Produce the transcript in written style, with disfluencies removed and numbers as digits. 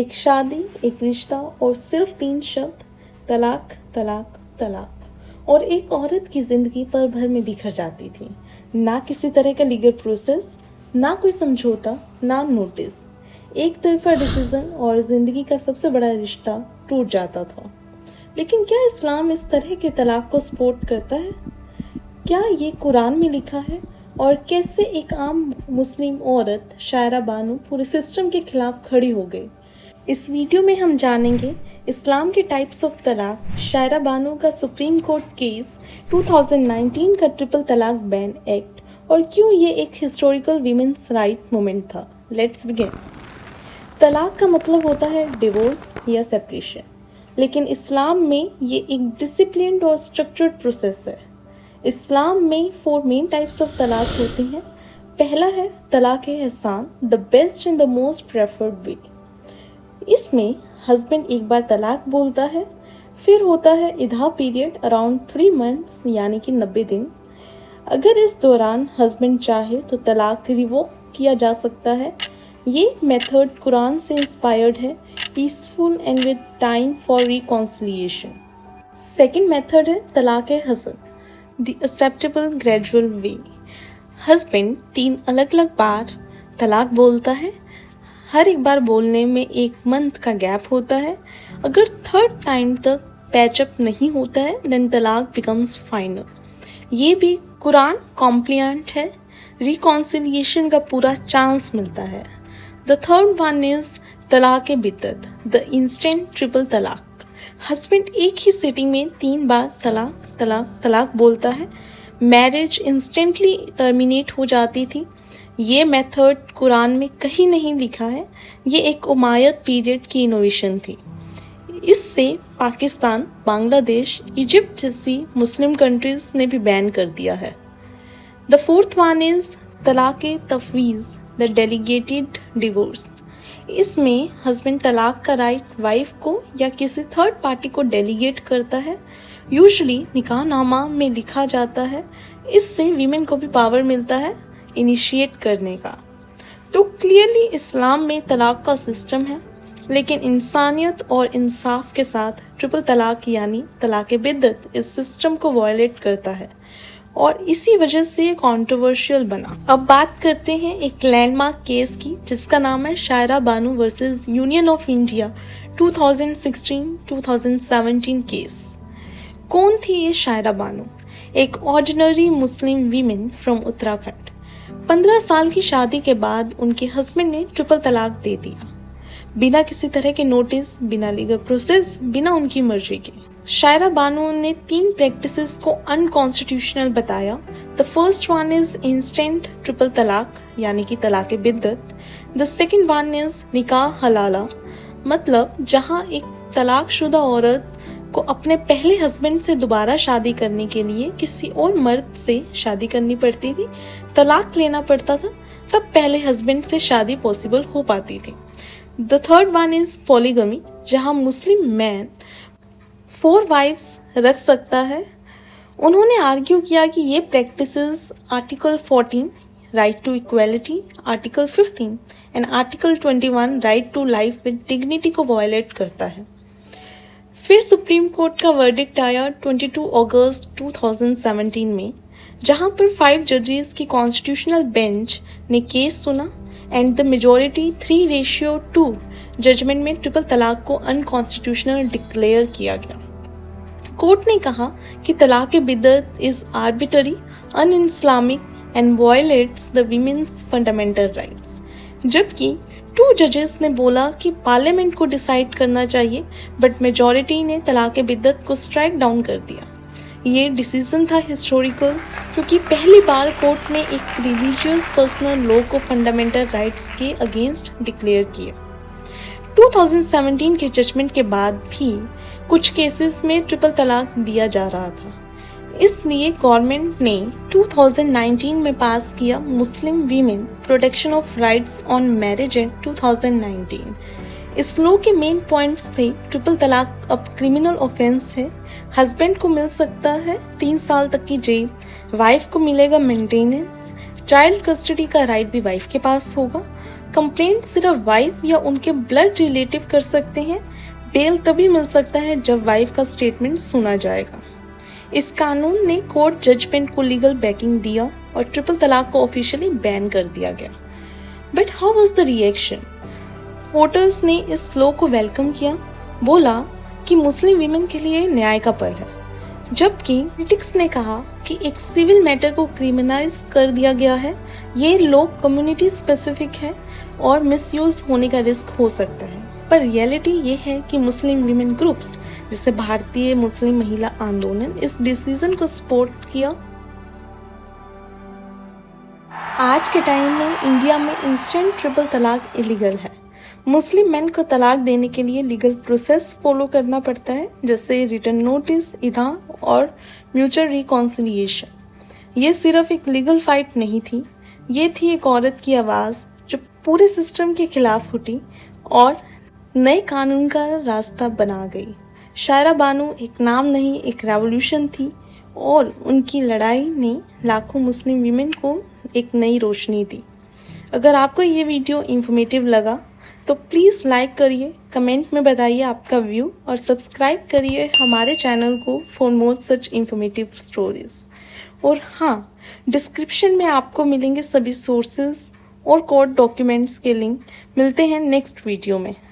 एक शादी, एक रिश्ता और सिर्फ 3 शब्द, तलाक तलाक तलाक, और एक औरत की जिंदगी पल भर में बिखर जाती थी। ना किसी तरह का लीगल प्रोसेस, ना कोई समझौता, ना नोटिस, एक तरफा डिसीजन और जिंदगी का सबसे बड़ा रिश्ता टूट जाता था। लेकिन क्या इस्लाम इस तरह के तलाक को सपोर्ट करता है? क्या ये कुरान में लिखा है? और कैसे एक आम मुस्लिम औरत शायरा बानो पूरे सिस्टम के खिलाफ खड़ी हो गई? इस वीडियो में हम जानेंगे इस्लाम के टाइप्स ऑफ तलाक, शायरा बानो का सुप्रीम कोर्ट केस, 2019 का ट्रिपल तलाक बैन एक्ट, और क्यों ये एक हिस्टोरिकल वीमेंस राइट मूवमेंट था। Let's begin. तलाक का मतलब होता है डिवोर्स या सेपरेशन, लेकिन इस्लाम में ये एक डिसिप्लिन्ड और स्ट्रक्चर्ड प्रोसेस है। इस्लाम में 4 मेन टाइप्स ऑफ तलाक होते हैं। पहला है तलाक एहसान, the best and the most preferred way. इसमें हस्बैंड एक बार तलाक बोलता है, फिर होता है इधा पीरियड अराउंड 3 मंथ्स यानी कि 90 दिन। अगर इस दौरान हस्बैंड चाहे तो तलाक रिवोक किया जा सकता है। ये मेथड कुरान से इंस्पायर्ड है, peaceful and with time for reconciliation. Second method है talaq hasan, the acceptable gradual way. Husband 3 अलग अलग बार तलाक बोलता है, हर एक बार बोलने में 1 मंथ का गैप होता है। अगर 3rd टाइम तक पैचअप नहीं होता है देन तलाक बिकम्स फाइनल। ये भी कुरान कॉम्प्लिएंट है, रिकॉन्सिलिएशन का पूरा चांस मिलता है। द थर्ड वन इज तलाक बिद्दत, द इंस्टेंट ट्रिपल तलाक। हस्बैंड एक ही सिटिंग में 3 बार तलाक तलाक तलाक बोलता है, मैरिज इंस्टेंटली टर्मिनेट हो जाती थी। ये मेथड कुरान में कहीं नहीं लिखा है, ये एक उमायद पीरियड की इनोवेशन थी। इससे पाकिस्तान, बांग्लादेश, इजिप्ट जैसी मुस्लिम कंट्रीज ने भी बैन कर दिया है। द फोर्थ वन इज तलाक तफवीज, द डेलीगेटेड डिवोर्स। इसमें हस्बैंड तलाक का राइट वाइफ को या किसी 3rd पार्टी को डेलीगेट करता है। यूजुअली निकाहनामा में लिखा जाता है। इससे वीमेन को भी पावर मिलता है इनिशिएट करने का। तो क्लियरली इस्लाम में तलाक का सिस्टम है, लेकिन इंसानियत और इंसाफ के साथ ट्रिपल तलाक यानी तलाक बिद्दत इस सिस्टम को वायलेट करता है और इसी वजह से ये कंट्रोवर्शियल बना। अब बात करते हैं एक लैंडमार्क केस की, जिसका नाम है Shayara Bano versus Union of India 2016-2017 case. कौन थी ये शायरा बानो? एक ordinary Muslim women from Uttarakhand. 15 साल की शादी के बाद उनके हस्बैंड ने ट्रिपल तलाक दे दिया, बिना किसी तरह के नोटिस, बिना लीगल प्रोसेस, बिना उनकी मर्जी के। शायरा बानो ने 3 प्रैक्टिसेस को अनकॉन्स्टिट्यूशनल बताया। The first one is instant triple तलाक यानी कि तलाक बिद्दत। द सेकंड वन इज निकाह हलाला, मतलब जहां एक तलाकशुदा औरत को अपने पहले हस्बैंड से दोबारा शादी करने के लिए किसी और मर्द से शादी करनी पड़ती थी, तलाक लेना पड़ता था, तब पहले हस्बैंड से शादी पॉसिबल हो पाती थी। The third one is polygamy, जहां मुस्लिम मैन 4 वाइफ्स रख सकता है। उन्होंने आर्ग्यू किया कि ये practices article 14 right to equality, article 15 and article 21 right to life with dignity को वायलेट करता है। फिर सुप्रीम कोर्ट का वर्डिक्ट आया 22 अगस्त 2017 में, जहां पर 5 जजेस की कॉन्स्टिट्यूशनल बेंच ने केस सुना एंड द मेजॉरिटी 3:2 जजमेंट में ट्रिपल तलाक को अनकॉन्स्टिट्यूशनल डिक्लेयर किया गया। कोर्ट ने कहा कि तलाक बिद्दत is arbitrary, un-Islamic and violates the women's fundamental rights, जबकि 2 जजेस ने बोला कि पार्लियामेंट को डिसाइड करना चाहिए, बट मेजॉरिटी ने तलाक बिद्दत को स्ट्राइक डाउन कर दिया। ये डिसीजन था हिस्टोरिकल, क्योंकि पहली बार कोर्ट ने एक रिलीजियस पर्सनल लॉ को फंडामेंटल राइट्स के अगेंस्ट डिक्लेयर किया। 2017 के जजमेंट के बाद भी कुछ केसेस में ट्रिपल तलाक दिया जा रहा था, इसलिए गवर्नमेंट ने 2019 में पास किया मुस्लिम women protection of rights on marriage act 2019। इस लॉ के मेन पॉइंट्स थे, ट्रिपल तलाक अब क्रिमिनल ऑफेंस है, हस्बैंड को मिल सकता है 3 साल तक की जेल, वाइफ को मिलेगा मेंटेनेंस, चाइल्ड कस्टडी का राइट भी वाइफ के पास होगा, कंप्लेंट सिर्फ वाइफ या उनके ब्लड रिलेटिव कर सकते हैं। बेल तभी मिल सकता है जब वाइफ का स्टेटमेंट सुना जाएगा। इस कानून ने कोर्ट जजमेंट को लीगल बैकिंग दिया और ट्रिपल तलाक को ऑफिशियली बैन कर दिया गया। But how was the reaction? Voters ने इस लॉ को वेलकम किया, बोला कि मुस्लिम वीमेन के लिए न्याय का पल है, जबकि क्रिटिक्स ने कहा कि एक सिविल मैटर को क्रिमिनलाइज कर दिया गया है। ये लॉ कम्युनिटी स्पेसिफिक है और मिसयूज होने का रिस्क हो सकता है। पर रियलिटी ये है कि मुस्लिम वीमेन ग्रुप्स जैसे भारतीय मुस्लिम महिला आंदोलन इस डिसीजन को सपोर्ट किया। आज के टाइम में इंडिया में इंस्टेंट ट्रिपल तलाक इलीगल है। मुस्लिम मेन को तलाक देने के लिए लीगल प्रोसेस फॉलो करना पड़ता है, जैसे रिटर्न नोटिस, इदा और म्यूचुअल रिकॉन्सिलिएशन। ये सिर्फ एक लीगल फाइट नहीं थी, ये थी एक औरत की आवाज़ जो पूरे सिस्टम के खिलाफ उठी और नए कानून का रास्ता बना गई। शायरा बानो एक नाम नहीं, एक रेवोल्यूशन थी और उनकी लड़ाई ने लाखों मुस्लिम वीमेन को एक नई रोशनी दी। अगर आपको ये वीडियो इंफॉर्मेटिव लगा तो प्लीज़ लाइक करिए, कमेंट में बताइए आपका व्यू और सब्सक्राइब करिए हमारे चैनल को for more such informative stories. और हाँ, डिस्क्रिप्शन में आपको मिलेंगे सभी सोर्सेज और कोर्ट डॉक्यूमेंट्स के लिंक। मिलते हैं नेक्स्ट वीडियो में।